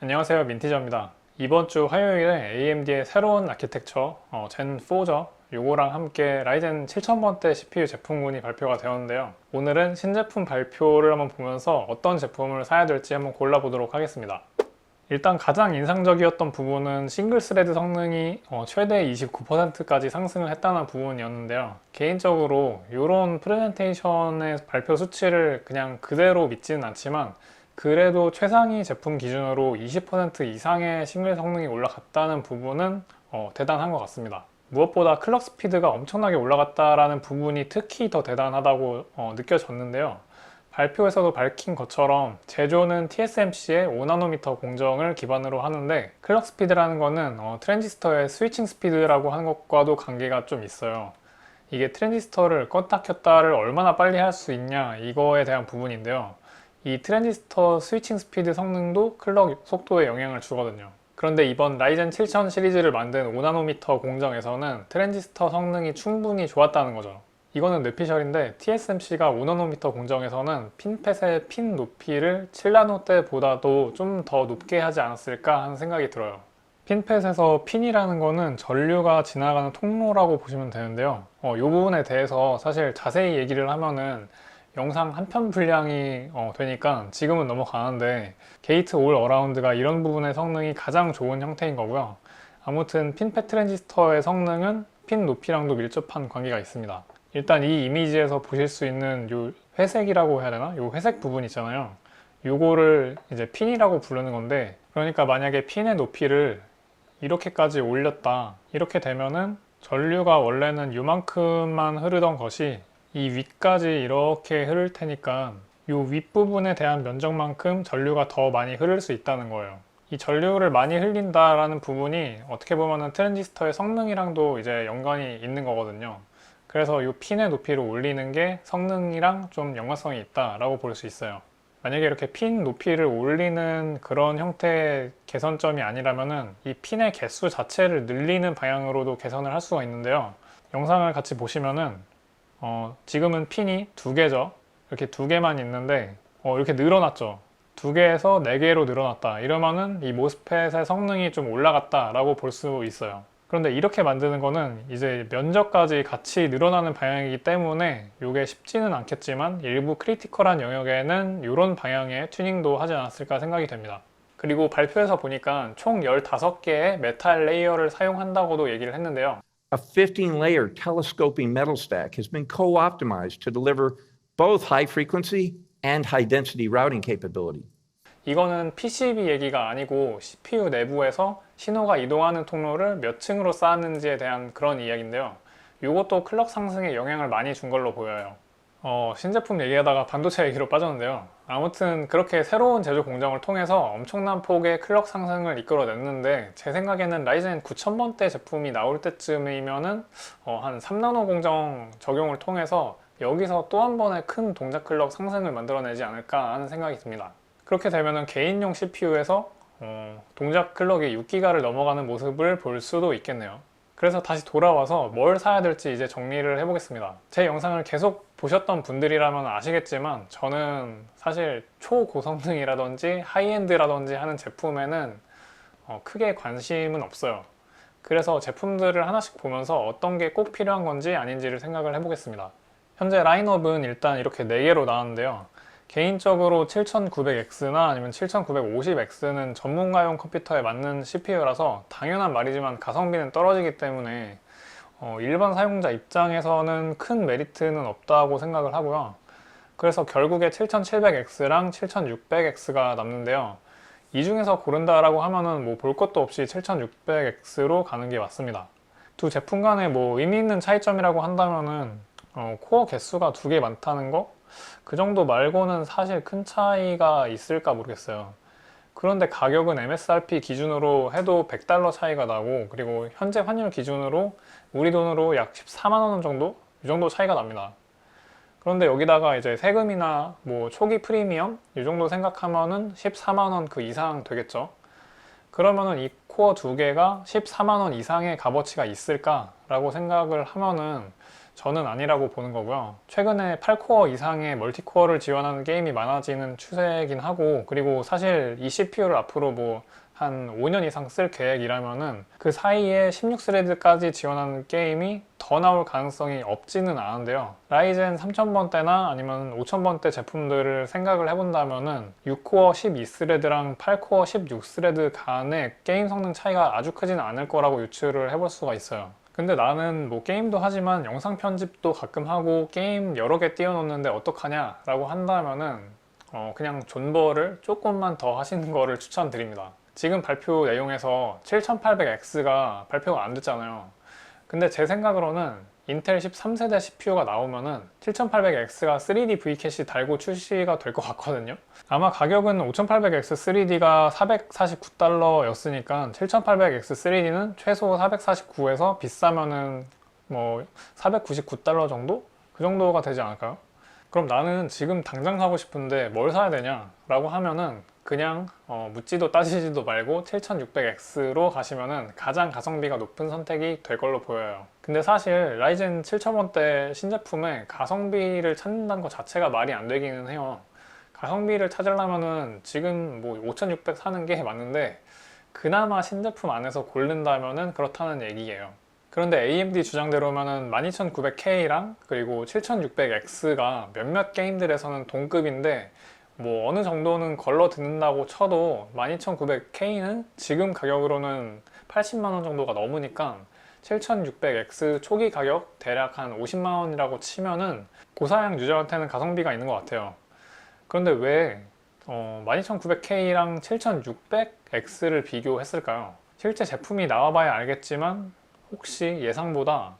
안녕하세요, 민티저입니다. 이번 주 화요일에 AMD의 새로운 아키텍처 젠4죠. 요거랑 함께 라이젠 7000번대 CPU 제품군이 발표가 되었는데요. 오늘은 신제품 발표를 한번 보면서 어떤 제품을 사야 될지 한번 골라보도록 하겠습니다. 일단 가장 인상적이었던 부분은 싱글 스레드 성능이 최대 29%까지 상승을 했다는 부분이었는데요. 개인적으로 이런 프레젠테이션의 발표 수치를 그냥 그대로 믿지는 않지만 그래도 최상위 제품 기준으로 20% 이상의 싱글 성능이 올라갔다는 부분은 대단한 것 같습니다. 무엇보다 클럭 스피드가 엄청나게 올라갔다라는 부분이 특히 더 대단하다고 느껴졌는데요. 발표에서도 밝힌 것처럼 제조는 TSMC의 5나노미터 공정을 기반으로 하는데 클럭 스피드라는 거는 트랜지스터의 스위칭 스피드라고 하는 것과도 관계가 좀 있어요. 이게 트랜지스터를 껐다 켰다를 얼마나 빨리 할 수 있냐 이거에 대한 부분인데요. 이 트랜지스터 스위칭 스피드 성능도 클럭 속도에 영향을 주거든요. 그런데 이번 라이젠 7000 시리즈를 만든 5나노미터 공정에서는 트랜지스터 성능이 충분히 좋았다는 거죠. 이거는 뇌피셜인데 TSMC가 5나노미터 공정에서는 핀펫의 핀 높이를 7나노 때보다도 좀 더 높게 하지 않았을까 하는 생각이 들어요. 핀펫에서 핀이라는 거는 전류가 지나가는 통로라고 보시면 되는데요. 이 부분에 대해서 사실 자세히 얘기를 하면은 영상 한 편 분량이 되니까 지금은 넘어가는데 게이트 올 어라운드가 이런 부분의 성능이 가장 좋은 형태인 거고요. 아무튼 핀펫 트랜지스터의 성능은 핀 높이랑도 밀접한 관계가 있습니다. 일단 이 이미지에서 보실 수 있는 요 회색이라고 해야 되나? 요 회색 부분 있잖아요. 요거를 이제 핀이라고 부르는 건데, 그러니까 만약에 핀의 높이를 이렇게까지 올렸다. 이렇게 되면은 전류가 원래는 요만큼만 흐르던 것이 이 위까지 이렇게 흐를 테니까 이 윗부분에 대한 면적만큼 전류가 더 많이 흐를 수 있다는 거예요. 이 전류를 많이 흘린다라는 부분이 어떻게 보면은 트랜지스터의 성능이랑도 이제 연관이 있는 거거든요. 그래서 이 핀의 높이를 올리는 게 성능이랑 좀 연관성이 있다라고 볼 수 있어요. 만약에 이렇게 핀 높이를 올리는 그런 형태의 개선점이 아니라면은 이 핀의 개수 자체를 늘리는 방향으로도 개선을 할 수가 있는데요. 영상을 같이 보시면은 지금은 핀이 두 개죠. 이렇게 두 개만 있는데 이렇게 늘어났죠. 두 개에서 네 개로 늘어났다. 이러면은 이 모스펫의 성능이 좀 올라갔다 라고 볼 수 있어요. 그런데 이렇게 만드는 거는 이제 면적까지 같이 늘어나는 방향이기 때문에 이게 쉽지는 않겠지만 일부 크리티컬한 영역에는 이런 방향의 튜닝도 하지 않았을까 생각이 됩니다. 그리고 발표에서 보니까 총 15개의 메탈 레이어를 사용한다고도 얘기를 했는데요. A 15-layer telescoping metal stack has been co-optimized to deliver both high frequency and high density routing capability. 이거는 PCB 얘기가 아니고 CPU 내부에서 신호가 이동하는 통로를 몇 층으로 쌓았는지에 대한 그런 이야기인데요. 이것도 클럭 상승에 영향을 많이 준 걸로 보여요. 신제품 얘기하다가 반도체 얘기로 빠졌는데요. 아무튼 그렇게 새로운 제조 공정을 통해서 엄청난 폭의 클럭 상승을 이끌어냈는데 제 생각에는 라이젠 9000번대 제품이 나올 때쯤이면은 한 3나노 공정 적용을 통해서 여기서 또 한 번의 큰 동작 클럭 상승을 만들어내지 않을까 하는 생각이 듭니다. 그렇게 되면은 개인용 CPU에서 동작 클럭이 6기가를 넘어가는 모습을 볼 수도 있겠네요. 그래서 다시 돌아와서 뭘 사야 될지 이제 정리를 해보겠습니다. 제 영상을 계속 보셨던 분들이라면 아시겠지만 저는 사실 초고성능이라든지 하이엔드라든지 하는 제품에는 크게 관심은 없어요. 그래서 제품들을 하나씩 보면서 어떤 게 꼭 필요한 건지 아닌지를 생각을 해보겠습니다. 현재 라인업은 일단 이렇게 4개로 나왔는데요. 개인적으로 7900X나 아니면 7950X는 전문가용 컴퓨터에 맞는 CPU라서 당연한 말이지만 가성비는 떨어지기 때문에 일반 사용자 입장에서는 큰 메리트는 없다고 생각을 하고요. 그래서 결국에 7700X랑 7600X가 남는데요. 이 중에서 고른다라고 하면은 뭐 볼 것도 없이 7600X로 가는 게 맞습니다. 두 제품 간에 뭐 의미 있는 차이점이라고 한다면은 코어 개수가 2개 많다는 거? 그 정도 말고는 사실 큰 차이가 있을까 모르겠어요. 그런데 가격은 MSRP 기준으로 해도 $100 차이가 나고, 그리고 현재 환율 기준으로 우리 돈으로 약 14만원 정도? 이 정도 차이가 납니다. 그런데 여기다가 이제 세금이나 뭐 초기 프리미엄 이 정도 생각하면은 14만원 그 이상 되겠죠. 그러면은 이 코어 2개가 14만원 이상의 값어치가 있을까 라고 생각을 하면은 저는 아니라고 보는 거고요. 최근에 8코어 이상의 멀티코어를 지원하는 게임이 많아지는 추세이긴 하고, 그리고 사실 이 CPU를 앞으로 뭐 한 5년 이상 쓸 계획이라면은 그 사이에 16스레드까지 지원하는 게임이 더 나올 가능성이 없지는 않은데요. 라이젠 3000번대나 아니면 5000번대 제품들을 생각을 해본다면은 6코어 12스레드랑 8코어 16스레드 간의 게임 성능 차이가 아주 크지는 않을 거라고 유추를 해볼 수가 있어요. 근데 나는 뭐 게임도 하지만 영상 편집도 가끔 하고 게임 여러 개 띄워놓는데 어떡하냐 라고 한다면은 그냥 존버를 조금만 더 하시는 거를 추천드립니다. 지금 발표 내용에서 7800X가 발표가 안 됐잖아요. 근데 제 생각으로는 인텔 13세대 CPU가 나오면은 7800X가 3D V캐시 달고 출시가 될 것 같거든요. 아마 가격은 5800X 3D가 449달러였으니까 7800X 3D는 최소 449에서 비싸면은 뭐 499달러 정도? 그 정도가 되지 않을까요? 그럼 나는 지금 당장 사고 싶은데 뭘 사야 되냐? 라고 하면은 그냥 묻지도 따지지도 말고 7600X로 가시면은 가장 가성비가 높은 선택이 될 걸로 보여요. 근데 사실 라이젠 7000원대 신제품에 가성비를 찾는다는 것 자체가 말이 안 되기는 해요. 가성비를 찾으려면은 지금 뭐 5600 사는 게 맞는데 그나마 신제품 안에서 고른다면은 그렇다는 얘기예요. 그런데 AMD 주장대로면은 12900K랑 그리고 7600X가 몇몇 게임들에서는 동급인데 뭐 어느 정도는 걸러 듣는다고 쳐도 12900K는 지금 가격으로는 80만원 정도가 넘으니까 7600X 초기 가격 대략 한 50만원이라고 치면은 고사양 유저한테는 가성비가 있는 것 같아요. 그런데 왜 12900K랑 7600X를 비교했을까요? 실제 제품이 나와봐야 알겠지만 혹시 예상보다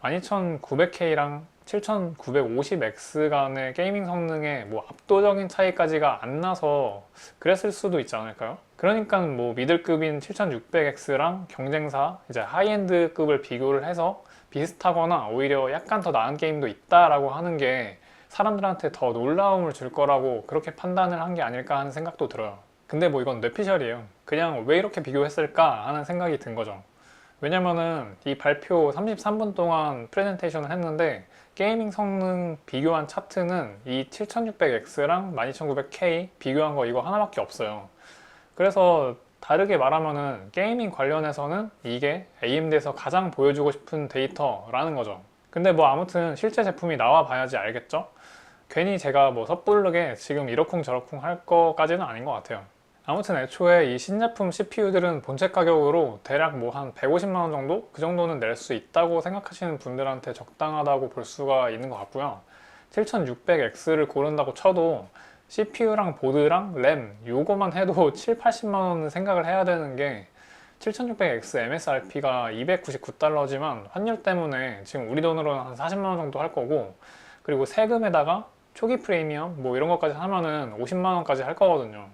12900K랑 7950X 간의 게이밍 성능에 뭐 압도적인 차이까지가 안 나서 그랬을 수도 있지 않을까요? 그러니까 뭐 미들급인 7600X랑 경쟁사 이제 하이엔드급을 비교를 해서 비슷하거나 오히려 약간 더 나은 게임도 있다라고 하는 게 사람들한테 더 놀라움을 줄 거라고 그렇게 판단을 한 게 아닐까 하는 생각도 들어요. 근데 뭐 이건 뇌피셜이에요. 그냥 왜 이렇게 비교했을까 하는 생각이 든 거죠. 왜냐면은 이 발표 33분 동안 프레젠테이션을 했는데 게이밍 성능 비교한 차트는 이 7600X랑 12900K 비교한 거 이거 하나밖에 없어요. 그래서 다르게 말하면은 게이밍 관련해서는 이게 AMD에서 가장 보여주고 싶은 데이터라는 거죠. 근데 뭐 아무튼 실제 제품이 나와 봐야지 알겠죠? 괜히 제가 뭐 섣부르게 지금 이러쿵저러쿵 할 거까지는 아닌 것 같아요. 아무튼 애초에 이 신제품 CPU들은 본체 가격으로 대략 뭐 한 150만원 정도? 그 정도는 낼 수 있다고 생각하시는 분들한테 적당하다고 볼 수가 있는 것 같고요. 7600X를 고른다고 쳐도 CPU랑 보드랑 램 요거만 해도 7, 80만원 생각을 해야 되는 게 7600X MSRP가 299달러지만 환율 때문에 지금 우리 돈으로는 한 40만원 정도 할 거고, 그리고 세금에다가 초기 프리미엄 뭐 이런 것까지 하면은 50만원까지 할 거거든요.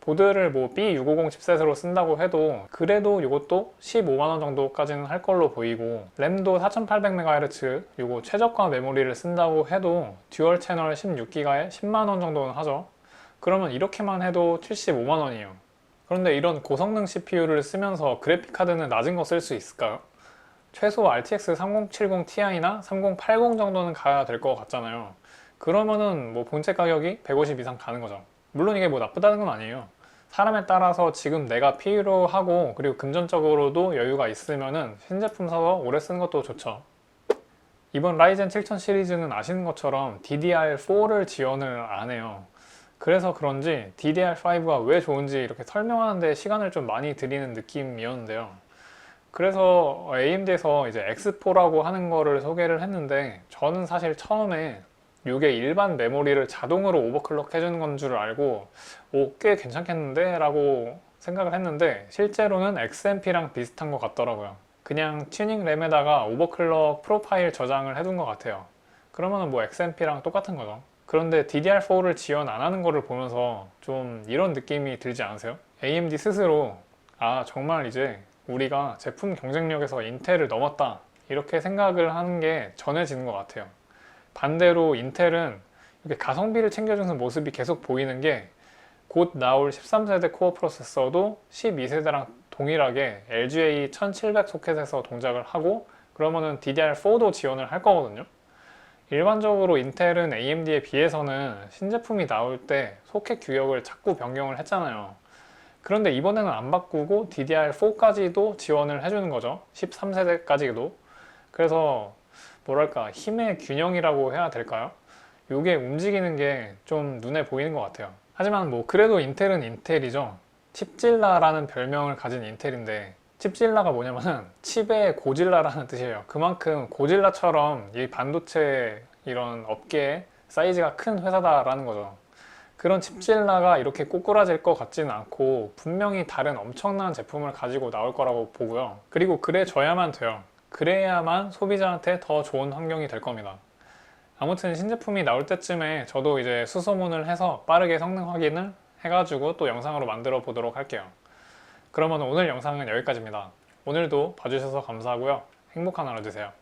보드를 뭐 B650 칩셋으로 쓴다고 해도 그래도 이것도 15만원 정도까지는 할 걸로 보이고, 램도 4800MHz 요거 최저가 메모리를 쓴다고 해도 듀얼 채널 16기가에 10만원 정도는 하죠. 그러면 이렇게만 해도 75만원이에요. 그런데 이런 고성능 CPU를 쓰면서 그래픽카드는 낮은 거 쓸 수 있을까요? 최소 RTX 3070 Ti나 3080 정도는 가야 될 것 같잖아요. 그러면은 뭐 본체 가격이 150 이상 가는 거죠. 물론 이게 뭐 나쁘다는 건 아니에요. 사람에 따라서 지금 내가 필요하고 그리고 금전적으로도 여유가 있으면은 신제품 사서 오래 쓰는 것도 좋죠. 이번 라이젠 7000 시리즈는 아시는 것처럼 DDR4를 지원을 안 해요. 그래서 그런지 DDR5가 왜 좋은지 이렇게 설명하는데 시간을 좀 많이 들이는 느낌이었는데요. 그래서 AMD에서 이제 X4라고 하는 거를 소개를 했는데, 저는 사실 처음에 이게 일반 메모리를 자동으로 오버클럭 해주는 건 줄 알고 꽤 괜찮겠는데? 라고 생각을 했는데 실제로는 XMP랑 비슷한 것 같더라고요. 그냥 튜닝 램에다가 오버클럭 프로파일 저장을 해둔 것 같아요. 그러면 뭐 XMP랑 똑같은 거죠. 그런데 DDR4를 지원 안 하는 거를 보면서 좀 이런 느낌이 들지 않으세요? AMD 스스로 정말 이제 우리가 제품 경쟁력에서 인텔을 넘었다 이렇게 생각을 하는 게 전해지는 것 같아요. 반대로 인텔은 이렇게 가성비를 챙겨주는 모습이 계속 보이는 게, 곧 나올 13세대 코어 프로세서도 12세대랑 동일하게 LGA 1700 소켓에서 동작을 하고, 그러면은 DDR4도 지원을 할 거거든요. 일반적으로 인텔은 AMD에 비해서는 신제품이 나올 때 소켓 규격을 자꾸 변경을 했잖아요. 그런데 이번에는 안 바꾸고 DDR4까지도 지원을 해주는 거죠. 13세대까지도. 그래서 뭐랄까 힘의 균형이라고 해야 될까요? 이게 움직이는 게 좀 눈에 보이는 것 같아요. 하지만 뭐 그래도 인텔은 인텔이죠. 칩질라라는 별명을 가진 인텔인데, 칩질라가 뭐냐면은 칩의 고질라라는 뜻이에요. 그만큼 고질라처럼 이 반도체 이런 업계의 사이즈가 큰 회사다라는 거죠. 그런 칩질라가 이렇게 꼬꾸라질 것 같지는 않고 분명히 다른 엄청난 제품을 가지고 나올 거라고 보고요. 그리고 그래줘야만 돼요. 그래야만 소비자한테 더 좋은 환경이 될 겁니다. 아무튼 신제품이 나올 때쯤에 저도 이제 수소문을 해서 빠르게 성능 확인을 해가지고 또 영상으로 만들어 보도록 할게요. 그러면 오늘 영상은 여기까지입니다. 오늘도 봐주셔서 감사하고요. 행복한 하루 되세요.